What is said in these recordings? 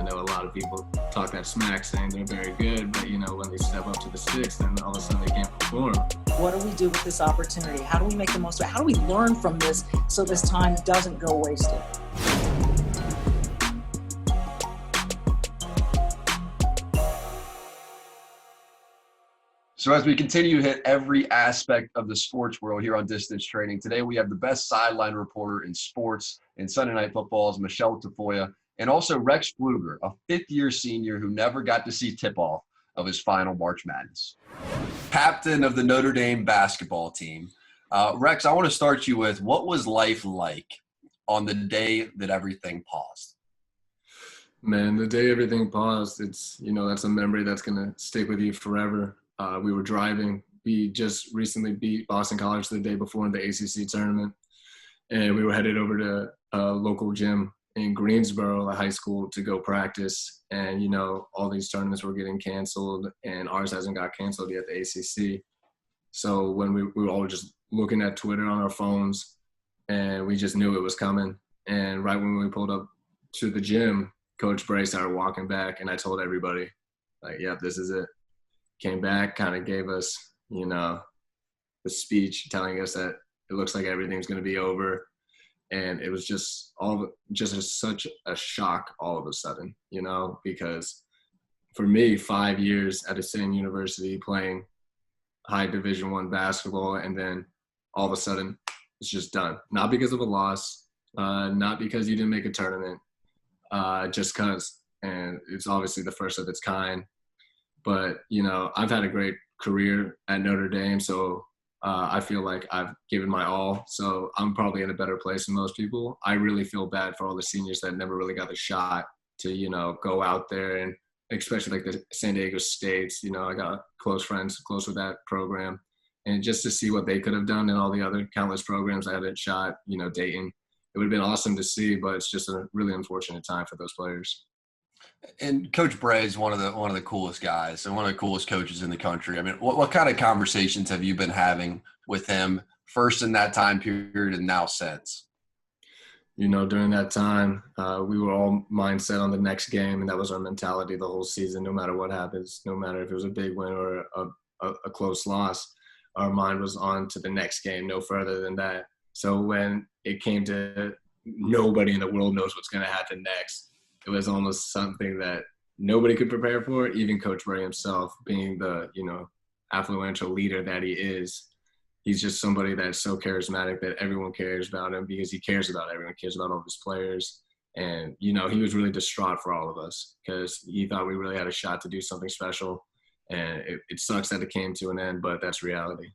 know a lot of people talk that smack saying they're very good, but, when they step up to the sticks, then all of a sudden they can't perform. What do we do with this opportunity? How do we make the most of it? How do we learn from this so this time doesn't go wasted? So as we continue to hit every aspect of the sports world here on Distance Training, today we have the best sideline reporter in sports and Sunday Night Football's Michelle Tafoya, and also Rex Pflueger, a fifth-year senior who never got to see tip-off of his final March Madness. Captain of the Notre Dame basketball team. Rex, I want to start you with, what was life like on the day that everything paused? Man, the day everything paused, it's, that's a memory that's going to stick with you forever. We were driving. We just recently beat Boston College the day before in the ACC tournament. And we were headed over to a local gym in Greensboro, a high school, to go practice. And, all these tournaments were getting canceled, and ours hasn't got canceled yet, the ACC. So when we were all just looking at Twitter on our phones, and we just knew it was coming. And right when we pulled up to the gym, Coach Bray started walking back, and I told everybody, yep, this is it. Came back, kind of gave us, the speech telling us that it looks like everything's going to be over. And it was just such a shock all of a sudden, because for me, 5 years at the same university playing high Division I basketball, and then all of a sudden it's just done. Not because of a loss, not because you didn't make a tournament, just because. And it's obviously the first of its kind. But, I've had a great career at Notre Dame, so I feel like I've given my all. So I'm probably in a better place than most people. I really feel bad for all the seniors that never really got the shot to, go out there, and especially like the San Diego States. I got close friends close with that program. And just to see what they could have done in all the other countless programs I hadn't shot, Dayton, it would have been awesome to see, but it's just a really unfortunate time for those players. And Coach Bray is one of the coolest guys and one of the coolest coaches in the country. I mean, what kind of conversations have you been having with him first in that time period and now since? During that time, we were all mindset on the next game, and that was our mentality the whole season. No matter what happens, no matter if it was a big win or a close loss, our mind was on to the next game, no further than that. So when it came to nobody in the world knows what's going to happen next, it was almost something that nobody could prepare for, even Coach Bray himself, being the, affluential leader that he is. He's just somebody that's so charismatic that everyone cares about him because he cares about everyone, cares about all of his players. And, he was really distraught for all of us because he thought we really had a shot to do something special. And it sucks that it came to an end, but that's reality.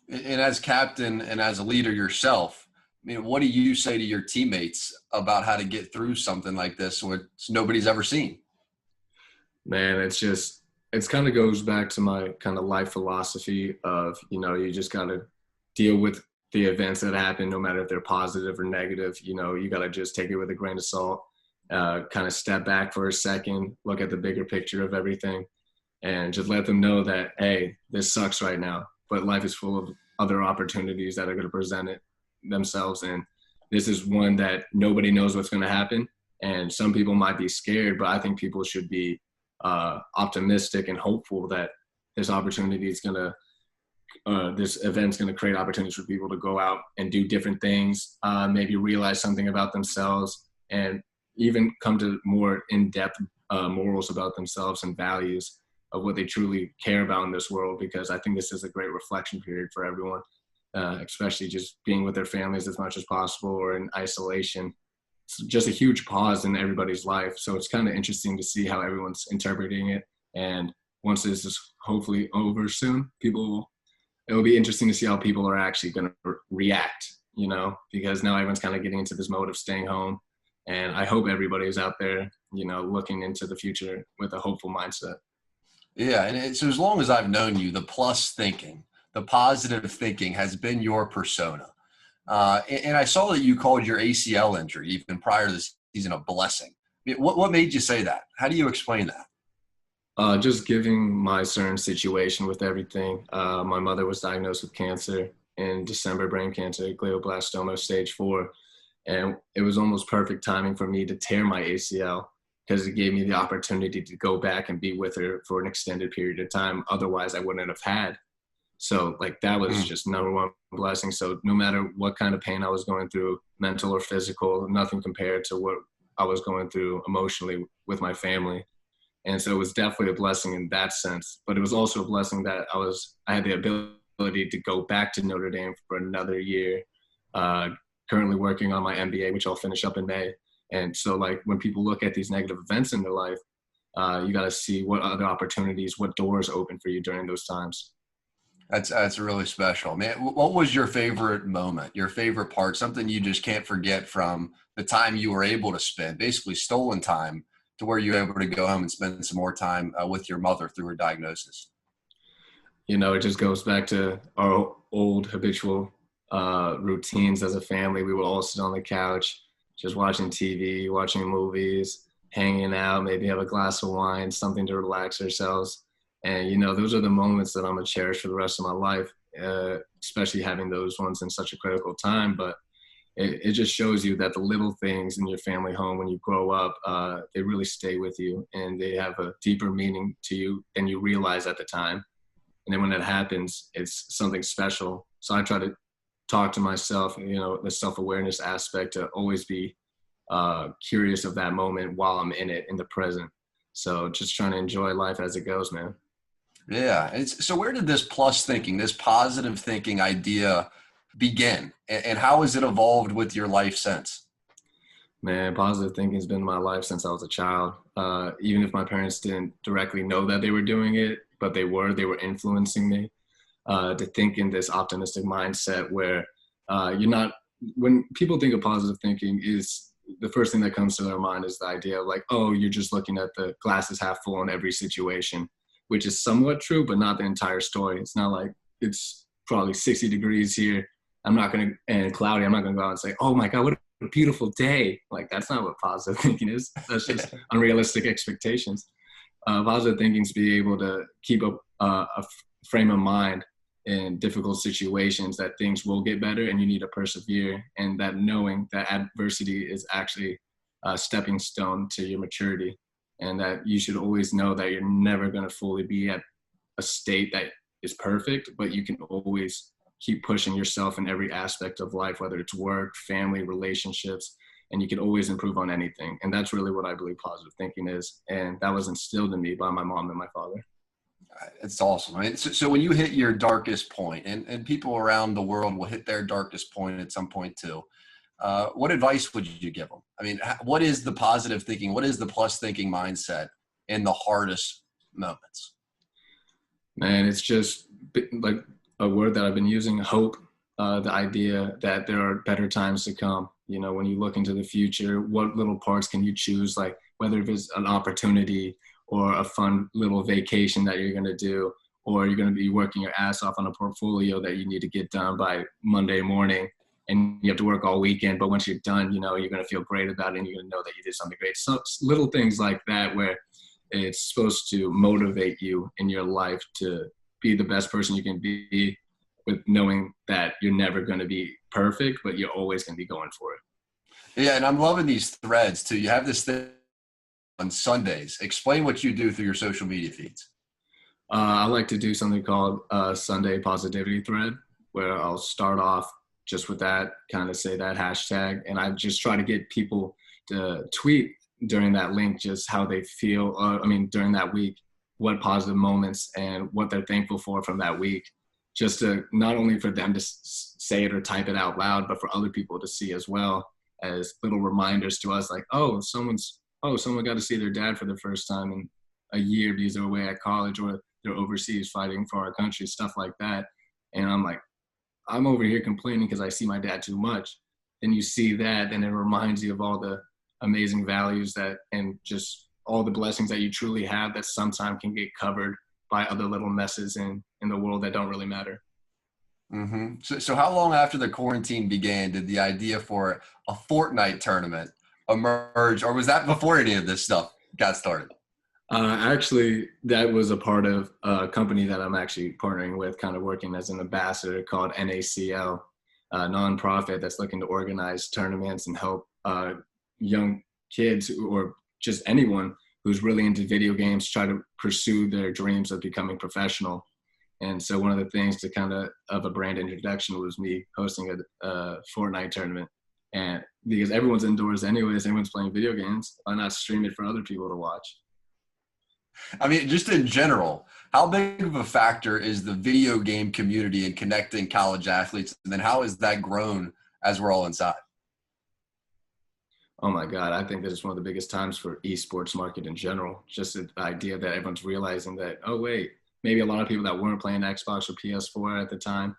And as captain and as a leader yourself, I mean, what do you say to your teammates about how to get through something like this, which nobody's ever seen? Man, it kind of goes back to my kind of life philosophy of, you just got to deal with the events that happen, no matter if they're positive or negative. You got to just take it with a grain of salt, kind of step back for a second, look at the bigger picture of everything, and just let them know that, hey, this sucks right now, but life is full of other opportunities that are going to present it themselves, and this is one that nobody knows what's going to happen, and some people might be scared, but I think people should be optimistic and hopeful that this opportunity is going to this event's going to create opportunities for people to go out and do different things, maybe realize something about themselves, and even come to more in-depth morals about themselves and values of what they truly care about in this world, because I think this is a great reflection period for everyone. Especially just being with their families as much as possible or in isolation. It's just a huge pause in everybody's life. So it's kind of interesting to see how everyone's interpreting it. And once this is hopefully over soon, it will be interesting to see how people are actually going to react, because now everyone's kind of getting into this mode of staying home. And I hope everybody's out there, looking into the future with a hopeful mindset. Yeah. And so as long as I've known you, the plus thinking, the positive thinking has been your persona. And I saw that you called your ACL injury, even prior to the season, a blessing. What made you say that? How do you explain that? Just giving my certain situation with everything. My mother was diagnosed with cancer in December, brain cancer, glioblastoma stage 4. And it was almost perfect timing for me to tear my ACL. because it gave me the opportunity to go back and be with her for an extended period of time. Otherwise, I wouldn't have had. So like that was just number one blessing. So no matter what kind of pain I was going through, mental or physical, nothing compared to what I was going through emotionally with my family. And so it was definitely a blessing in that sense. But it was also a blessing that I had the ability to go back to Notre Dame for another year. Currently working on my MBA, which I'll finish up in May. And so like when people look at these negative events in their life, you got to see what other opportunities, what doors open for you during those times. That's really special, man. What was your favorite moment, your favorite part, something you just can't forget from the time you were able to spend, basically stolen time, to where you were able to go home and spend some more time with your mother through her diagnosis? You know, it just goes back to our old habitual routines as a family. We would all sit on the couch, just watching TV, watching movies, hanging out, maybe have a glass of wine, something to relax ourselves. And, you know, those are the moments that I'm going to cherish for the rest of my life, especially having those ones in such a critical time. But it just shows you that the little things in your family home when you grow up, they really stay with you and they have a deeper meaning to you than you realize at the time. And then when that happens, it's something special. So I try to talk to myself, you know, the self-awareness aspect, to always be curious of that moment while I'm in it, in the present. So just trying to enjoy life as it goes, man. Yeah. So where did this plus thinking, this positive thinking idea begin? And how has it evolved with your life since? Man, positive thinking has been in my life since I was a child. Even if my parents didn't directly know that they were doing it, but they were influencing me to think in this optimistic mindset where you're not, when people think of positive thinking, is the first thing that comes to their mind is the idea of like, oh, you're just looking at the glasses half full in every situation, which is somewhat true, but not the entire story. It's not like it's probably 60 degrees here. And cloudy. I'm not going to go out and say, oh my God, what a beautiful day. Like, that's not what positive thinking is. That's just unrealistic expectations. Positive thinking is be able to keep a frame of mind in difficult situations, that things will get better and you need to persevere, and that knowing that adversity is actually a stepping stone to your maturity, and that you should always know that you're never going to fully be at a state that is perfect, but you can always keep pushing yourself in every aspect of life, whether it's work, family, relationships, and you can always improve on anything. And that's really what I believe positive thinking is. And that was instilled in me by my mom and my father. It's awesome. I mean, so when you hit your darkest point, and people around the world will hit their darkest point at some point too, what advice would you give them? I mean, what is the positive thinking? What is the plus thinking mindset in the hardest moments? Man, it's just like a word that I've been using, hope, the idea that there are better times to come. You know, when you look into the future, what little parts can you choose? Like whether it's an opportunity or a fun little vacation that you're going to do, or you're going to be working your ass off on a portfolio that you need to get done by Monday morning, and you have to work all weekend. But once you're done, you know, you're going to feel great about it and you're going to know that you did something great. So little things like that, where it's supposed to motivate you in your life to be the best person you can be, with knowing that you're never going to be perfect, but you're always going to be going for it. Yeah. And I'm loving these threads too. You have this thing on Sundays. Explain what you do through your social media feeds. I like to do something called Sunday Positivity Thread, where I'll start off just with that, kind of say that hashtag, and I just try to get people to tweet during that link just how they feel, during that week, what positive moments and what they're thankful for from that week, just to not only for them to say it or type it out loud, but for other people to see as well, as little reminders to us, like, someone got to see their dad for the first time in a year because they're away at college or they're overseas fighting for our country, stuff like that. And I'm like, I'm over here complaining because I see my dad too much. Then you see that, and it reminds you of all the amazing values that, and just all the blessings that you truly have that sometimes can get covered by other little messes in the world that don't really matter. Mm-hmm. So how long after the quarantine began did the idea for a Fortnite tournament emerge, or was that before any of this stuff got started? Actually, that was a part of a company that I'm actually partnering with, kind of working as an ambassador, called NACL, a nonprofit that's looking to organize tournaments and help young kids or just anyone who's really into video games try to pursue their dreams of becoming professional. And so one of the things to kind of a brand introduction was me hosting a Fortnite tournament. And because everyone's indoors anyways, everyone's playing video games, why not stream it for other people to watch? I mean, just in general, how big of a factor is the video game community in connecting college athletes? And then how has that grown as we're all inside? Oh my God, I think that it's one of the biggest times for esports market in general. Just the idea that everyone's realizing that, oh wait, maybe a lot of people that weren't playing Xbox or PS4 at the time,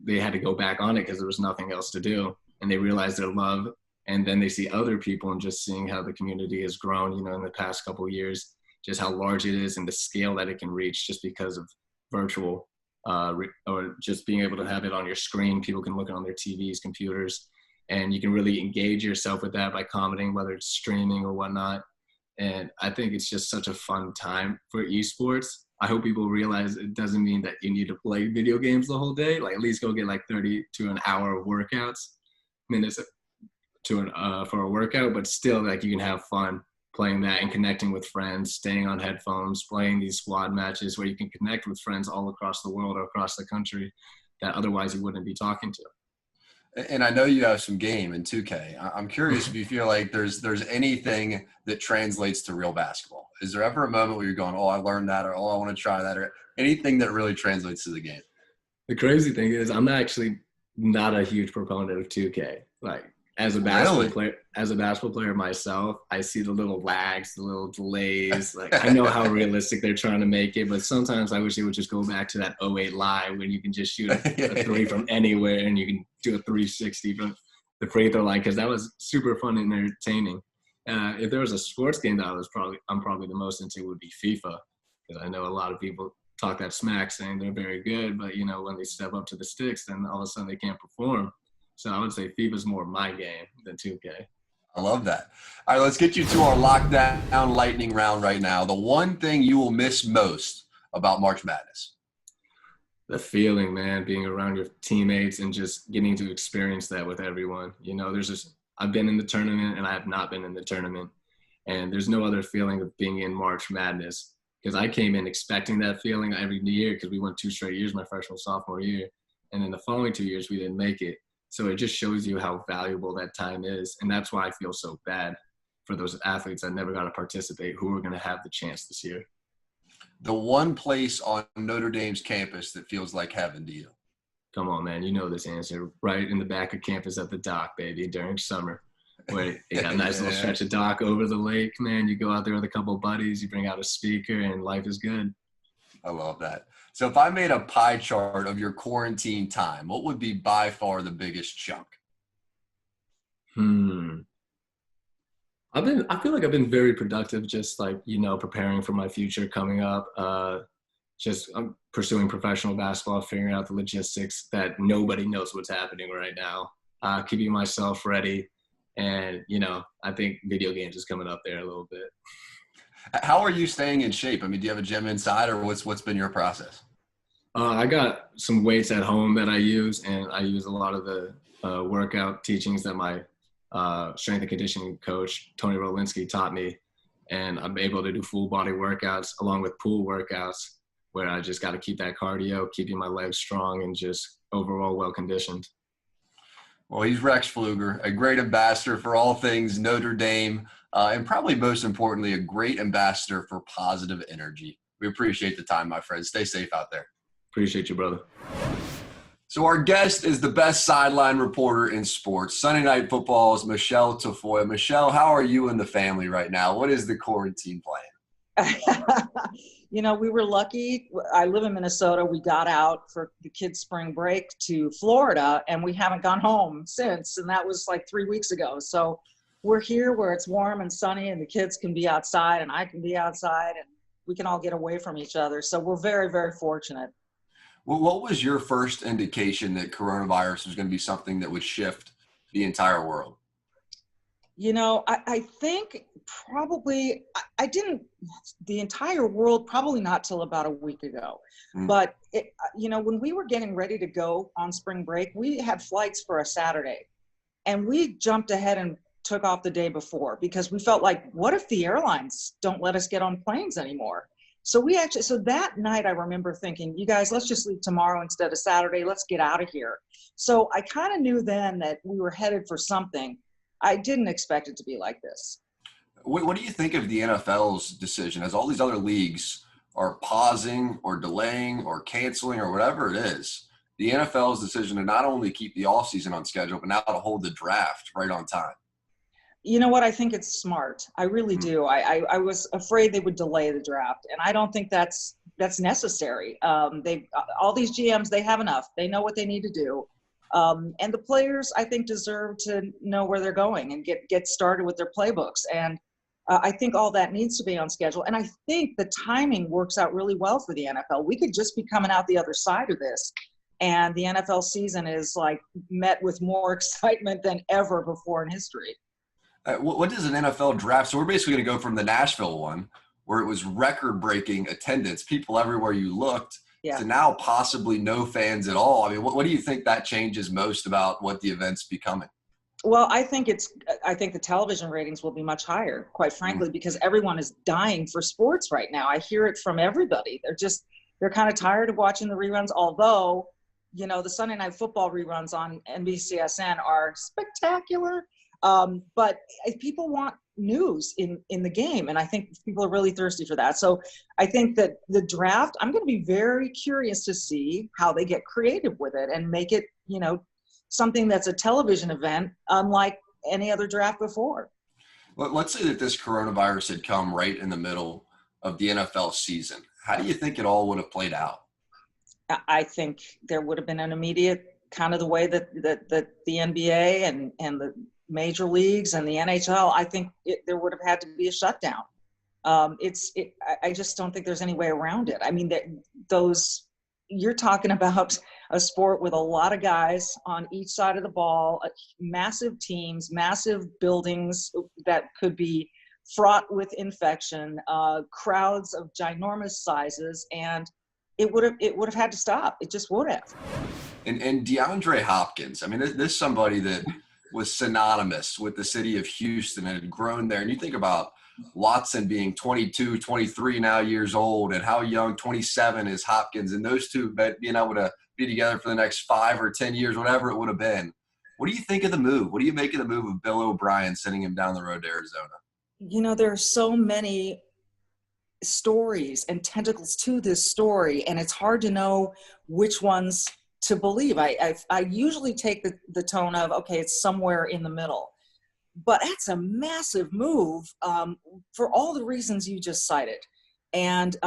they had to go back on it because there was nothing else to do. And they realized their love. And then they see other people, and just seeing how the community has grown, you know, in the past couple of years, just how large it is and the scale that it can reach just because of virtual or just being able to have it on your screen. People can look on their TVs, computers, and you can really engage yourself with that by commenting, whether it's streaming or whatnot. And I think it's just such a fun time for esports. I hope people realize it doesn't mean that you need to play video games the whole day. Like, at least go get like 30 to an hour of workouts, minutes for a workout, but still, like, you can have fun playing that and connecting with friends, staying on headphones, playing these squad matches where you can connect with friends all across the world or across the country that otherwise you wouldn't be talking to. And I know you have some game in 2K. I'm curious if you feel like there's anything that translates to real basketball. Is there ever a moment where you're going, oh, I learned that, or oh, I want to try that, or anything that really translates to the game? The crazy thing is I'm actually not a huge proponent of 2K. Like, as a basketball player myself, I see the little lags, the little delays. Like, I know how realistic they're trying to make it, but sometimes I wish they would just go back to that '08 live when you can just shoot a three from anywhere and you can do a 360 from the free throw line, because that was super fun and entertaining. If there was a sports game that I'm probably the most into, would be FIFA, because I know a lot of people talk that smack saying they're very good, but you know, when they step up to the sticks, then all of a sudden they can't perform. So I would say FIFA's more my game than 2K. I love that. All right, let's get you to our lockdown lightning round right now. The one thing you will miss most about March Madness? The feeling, man, being around your teammates and just getting to experience that with everyone. You know, I've been in the tournament and I have not been in the tournament. And there's no other feeling of being in March Madness, because I came in expecting that feeling every year, because we went 2 straight years my freshman, sophomore year. And then the following 2 years, we didn't make it. So it just shows you how valuable that time is. And that's why I feel so bad for those athletes that never got to participate, who are going to have the chance this year. The one place on Notre Dame's campus that feels like heaven to you? Come on, man. You know this answer. Right in the back of campus at the dock, baby, during summer. Where you got a nice little stretch of dock over the lake, man. You go out there with a couple of buddies, you bring out a speaker, and life is good. I love that. So if I made a pie chart of your quarantine time, what would be by far the biggest chunk? I feel like I've been very productive, just like, you know, preparing for my future coming up. I'm pursuing professional basketball, figuring out the logistics that nobody knows what's happening right now, keeping myself ready. And, you know, I think video games is coming up there a little bit. How are you staying in shape? I mean, do you have a gym inside, or what's been your process? I got some weights at home that I use, and I use a lot of the workout teachings that my strength and conditioning coach, Tony Rolinski, taught me. And I'm able to do full body workouts along with pool workouts, where I just got to keep that cardio, keeping my legs strong, and just overall well-conditioned. Well, he's Rex Pflueger, a great ambassador for all things Notre Dame, and probably most importantly, a great ambassador for positive energy. We appreciate the time, my friend. Stay safe out there. Appreciate you, brother. So our guest is the best sideline reporter in sports, Sunday Night Football's Michelle Tafoya. Michelle, how are you and the family right now? What is the quarantine plan? You know, we were lucky. I live in Minnesota. We got out for the kids' spring break to Florida, and we haven't gone home since. And that was like 3 weeks ago. So we're here where it's warm and sunny, and the kids can be outside, and I can be outside, and we can all get away from each other. So we're very, very fortunate. Well, what was your first indication that coronavirus was going to be something that would shift the entire world? You know, I think probably I didn't, the entire world, probably not till about a week ago. But, you know, when we were getting ready to go on spring break, we had flights for a Saturday. And we jumped ahead and took off the day before because we felt like, what if the airlines don't let us get on planes anymore? So so that night I remember thinking, you guys, let's just leave tomorrow instead of Saturday. Let's get out of here. So I kind of knew then that we were headed for something. I didn't expect it to be like this. What do you think of the NFL's decision, as all these other leagues are pausing or delaying or canceling or whatever it is? The NFL's decision to not only keep the offseason on schedule, but now to hold the draft right on time. You know what? I think it's smart. I really do. I was afraid they would delay the draft, and I don't think that's necessary. All these GMs, they have enough. They know what they need to do. And the players, I think, deserve to know where they're going and get started with their playbooks. And I think all that needs to be on schedule. And I think the timing works out really well for the NFL. We could just be coming out the other side of this, and the NFL season is like met with more excitement than ever before in history. What does an NFL draft? So we're basically going to go from the Nashville one, where it was record-breaking attendance, people everywhere you looked, to now possibly no fans at all. I mean, what do you think that changes most about what the event's becoming? Well, I think the television ratings will be much higher, quite frankly, because everyone is dying for sports right now. I hear it from everybody. They're kind of tired of watching the reruns, although, you know, the Sunday Night Football reruns on NBCSN are spectacular. But people want news in the game, and I think people are really thirsty for that. So I think that the draft, I'm going to be very curious to see how they get creative with it and make it, you know, something that's a television event unlike any other draft before. Well, let's say that this coronavirus had come right in the middle of the NFL season. How do you think it all would have played out? I think there would have been an immediate kind of the way that the NBA and the major leagues and the NHL, I think there would have had to be a shutdown. I just don't think there's any way around it. I mean, you're talking about a sport with a lot of guys on each side of the ball, massive teams, massive buildings that could be fraught with infection, crowds of ginormous sizes, and it would have had to stop. It just would have. And DeAndre Hopkins, I mean, this is somebody that was synonymous with the city of Houston and had grown there. And you think about Watson being 22, 23 now years old, and how young 27 is Hopkins, and those two being able to be together for the next 5 or 10 years, whatever it would have been. What do you think of the move? What do you make of the move of Bill O'Brien sending him down the road to Arizona? You know, there are so many stories and tentacles to this story, and it's hard to know which ones to believe. I usually take the tone of, okay, it's somewhere in the middle. But that's a massive move for all the reasons you just cited. And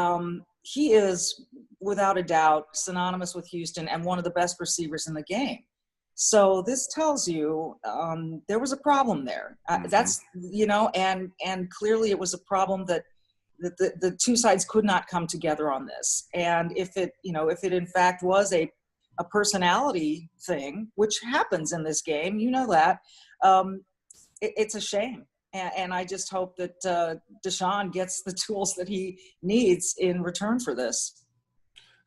he is, without a doubt, synonymous with Houston and one of the best receivers in the game. So this tells you there was a problem there. That's, you know, and clearly it was a problem that the two sides could not come together on this. And if it in fact was a personality thing, which happens in this game, you know that, it's a shame. And I just hope that Deshaun gets the tools that he needs in return for this.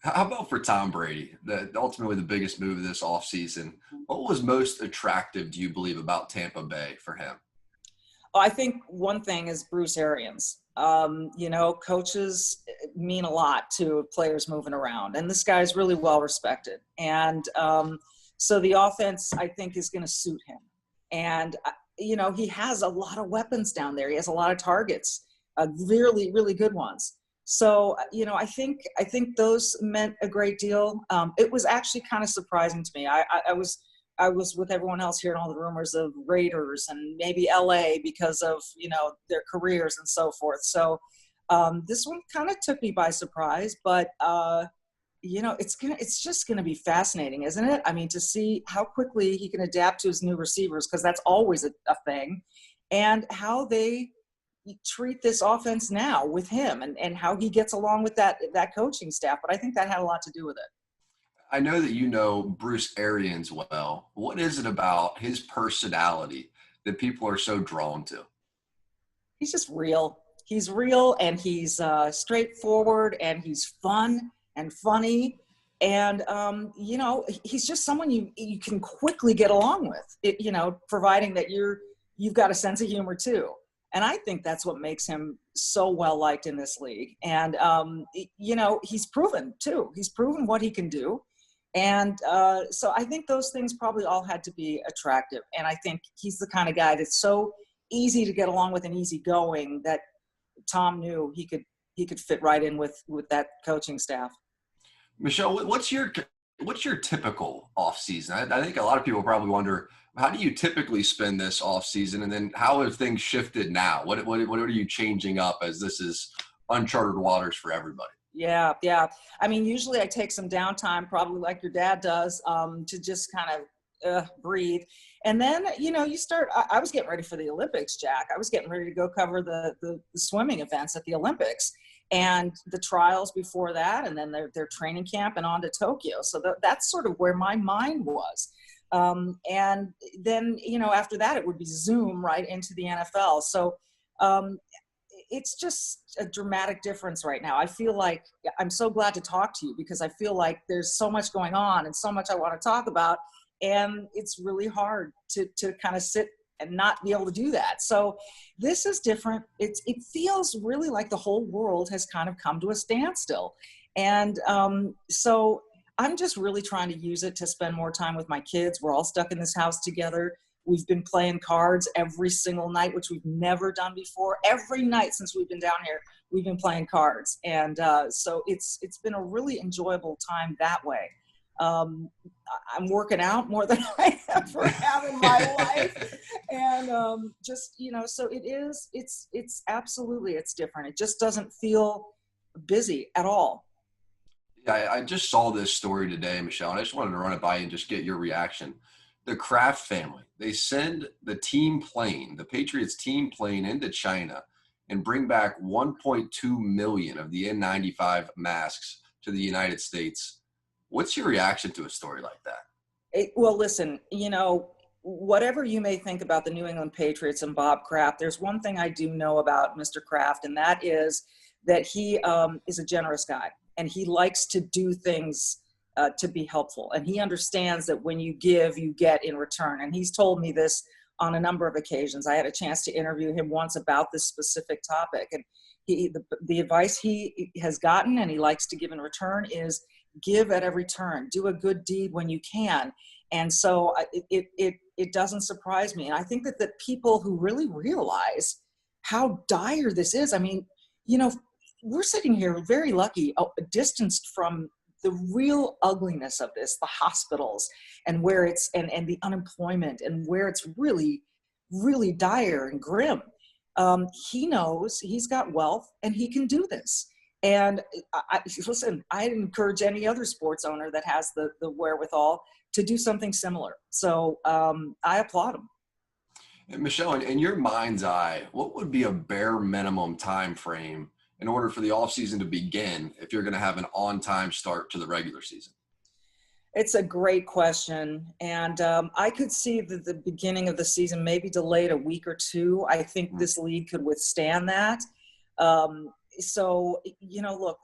How about for Tom Brady, ultimately the biggest move of this offseason? What was most attractive, do you believe, about Tampa Bay for him? Oh, I think one thing is Bruce Arians. You know, coaches mean a lot to players moving around, and this guy's really well respected. And so the offense, I think, is going to suit him. And, you know, he has a lot of weapons down there. He has a lot of targets, really, really good ones. So, you know, I think those meant a great deal. It was actually kind of surprising to me. I was with everyone else hearing all the rumors of Raiders and maybe LA because of, you know, their careers and so forth. So this one kind of took me by surprise, but you know, it's just gonna be fascinating, isn't it? I mean, to see how quickly he can adapt to his new receivers, because that's always a thing, and how they treat this offense now with him, and how he gets along with that coaching staff. But I think that had a lot to do with it. I know that you know Bruce Arians well. What is it about his personality that people are so drawn to? He's just real. He's real, and he's straightforward, and he's fun and funny. And, you know, he's just someone you can quickly get along with, you know, providing that you're you've got a sense of humor too. And I think that's what makes him so well liked in this league. And, he's proven too. He's proven what he can do. And so I think those things probably all had to be attractive. And I think he's the kind of guy that's so easy to get along with and easygoing that Tom knew he could fit right in with that coaching staff. Michelle, what's your typical off season? I think a lot of people probably wonder, how do you typically spend this off season, and then how have things shifted now? What are you changing up as this is uncharted waters for everybody? Yeah. I mean, usually I take some downtime, probably like your dad does, to just kind of breathe. And then, you start, I was getting ready for the Olympics, Jack. I was getting ready to go cover the swimming events at the Olympics and the trials before that, and then their training camp and on to Tokyo. So that's sort of where my mind was. And then, after that, it would be Zoom right into the NFL. So it's just a dramatic difference right now. I feel like I'm so glad to talk to you because I feel like there's so much going on and so much I want to talk about. And it's really hard to kind of sit and not be able to do that. So this is different. It feels really like the whole world has kind of come to a standstill. And so I'm just really trying to use it to spend more time with my kids. We're all stuck in this house together. We've been playing cards every single night, which we've never done before. Every night since we've been down here, we've been playing cards. And so it's been a really enjoyable time that way. I'm working out more than I ever have in my life. And so it's absolutely, it's different. It just doesn't feel busy at all. Yeah, I just saw this story today, Michelle, and I just wanted to run it by you and just get your reaction. The Kraft family, they send the Patriots team plane into China and bring back 1.2 million of the N95 masks to the United States. What's your reaction to a story like that? Well, listen, whatever you may think about the New England Patriots and Bob Kraft, there's one thing I do know about Mr. Kraft, and that is that he is a generous guy, and he likes to do things to be helpful. And he understands that when you give, you get in return. And he's told me this on a number of occasions. I had a chance to interview him once about this specific topic. And the advice he has gotten and he likes to give in return is give at every turn. Do a good deed when you can. And so it doesn't surprise me. And I think that people who really realize how dire this is, I mean, we're sitting here very lucky, distanced from the real ugliness of this, the hospitals and where it's, and the unemployment and where it's really, really dire and grim. He knows he's got wealth and he can do this. And listen, I'd encourage any other sports owner that has the wherewithal to do something similar. So I applaud him. And Michelle, in your mind's eye, what would be a bare minimum time frame in order for the offseason to begin if you're going to have an on-time start to the regular season? It's a great question. And I could see the beginning of the season maybe delayed a week or two. I think this league could withstand that. So, look,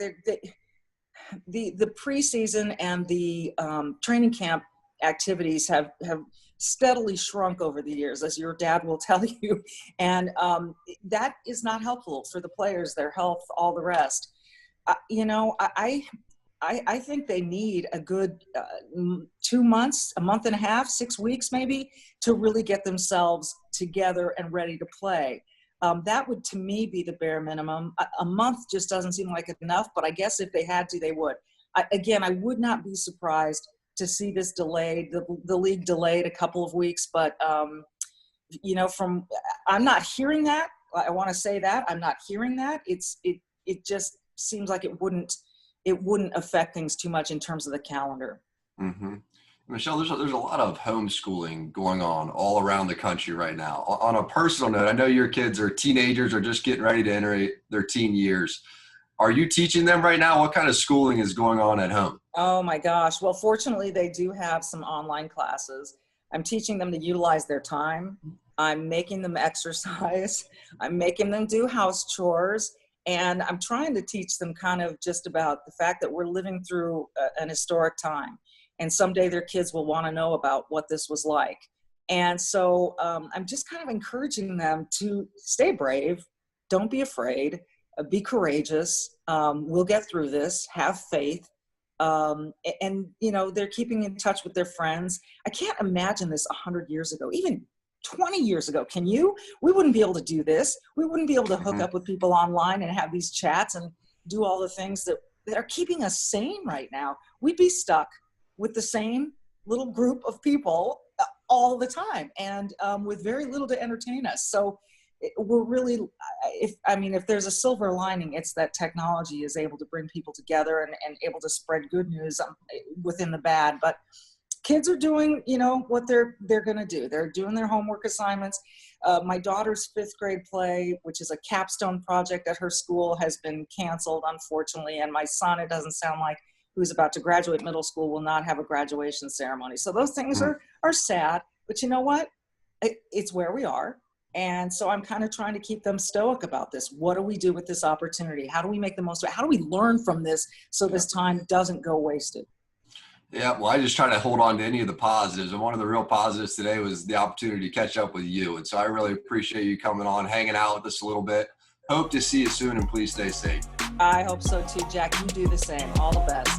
the preseason and the training camp activities have steadily shrunk over the years, as your dad will tell you. And that is not helpful for the players, their health, all the rest. I think they need a good 2 months, a month and a half, 6 weeks maybe, to really get themselves together and ready to play. That would, to me, be the bare minimum. A month just doesn't seem like enough, but I guess if they had to, they would. I would not be surprised to see this delayed, the league delayed a couple of weeks, but I'm not hearing that. I want to say that I'm not hearing that. It just seems like it wouldn't affect things too much in terms of the calendar. Mm-hmm. Michelle, there's a lot of homeschooling going on all around the country right now. On a personal note, I know your kids are teenagers or just getting ready to enter their teen years. Are you teaching them right now? What kind of schooling is going on at home? Oh my gosh. Well, fortunately, they do have some online classes. I'm teaching them to utilize their time. I'm making them exercise. I'm making them do house chores. And I'm trying to teach them kind of just about the fact that we're living through an historic time. And someday their kids will want to know about what this was like. And so I'm just kind of encouraging them to stay brave, don't be afraid, be courageous. We'll get through this, have faith. And, you know, they're keeping in touch with their friends. I can't imagine this 100 years ago, even 20 years ago. Can you? We wouldn't be able to do this. We wouldn't be able to hook up with people online and have these chats and do all the things that are keeping us sane right now. We'd be stuck with the same little group of people all the time, and with very little to entertain us. So we're really, if there's a silver lining, it's that technology is able to bring people together and able to spread good news within the bad. But kids are doing, you know, what they're going to do. They're doing their homework assignments. My daughter's 5th grade play, which is a capstone project at her school, has been canceled, unfortunately. And my son, it doesn't sound like, who's about to graduate middle school, will not have a graduation ceremony. So those things are sad, but you know what? It's where we are. And so I'm kind of trying to keep them stoic about this. What do we do with this opportunity? How do we make the most of it? How do we learn from this so this time doesn't go wasted? Yeah, well, I just try to hold on to any of the positives. And one of the real positives today was the opportunity to catch up with you. And so I really appreciate you coming on, hanging out with us a little bit. Hope to see you soon, and please stay safe. I hope so too, Jack. You do the same. All the best.